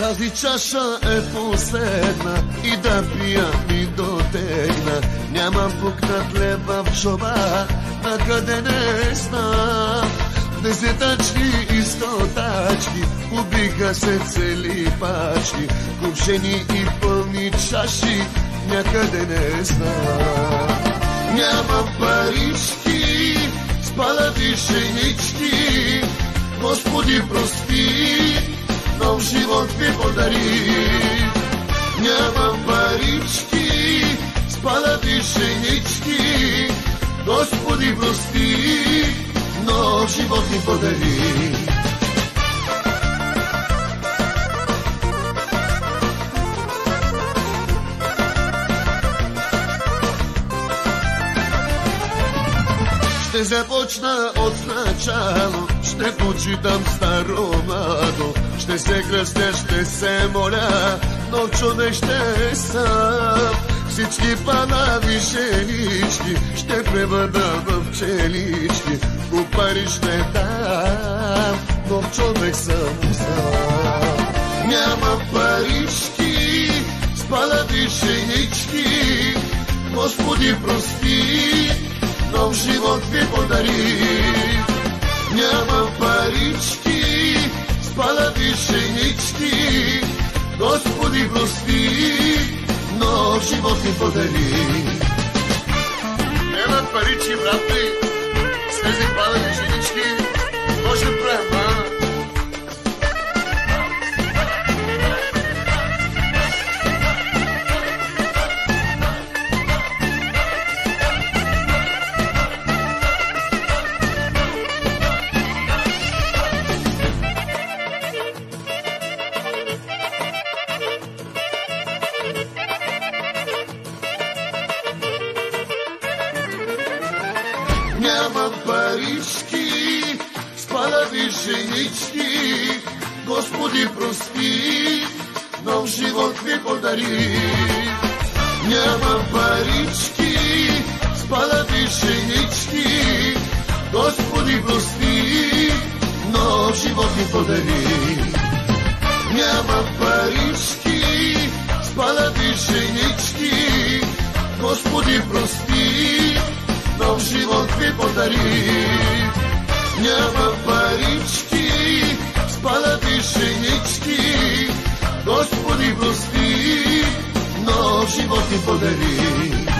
Тази чаша е последна и да пия ми дотегна. Нямам пукнат лев в джоба, накъде не знам. Десетачки и стотачки, убиха се цели пачки, купчени и пълни чаши, някъде не знам. Нямам парички, спалати женички, Господи прости, нов живот ми подари. Нямам парички, спалати женички, Господи прости, нов живот ми подари. Ще започна от начало, ще почитам старомладо, ще се кръстя, ще се моля, но човек ще съм. Всички панави женички ще превърна в пчелички, по пари ще дам, но човек съм сам. Нямам парички, спалати женички, Господи прости, нов живот ми подари. Нямам парички, спалати женички, Господи прости, нов живот ми подари. Нямам парички, брат ми, с тези палати женички, може да правя. Нямам парички, спалати женички, Господи прости, нов живот ми подари. Нямам парички, спалати женички, Господи прости, нов живот ми подари. Нямам парички, спалати женички, Господи прости, нов живот ми подари. Нямам парички, спалати женички, Господи прости, нов живот ми подари.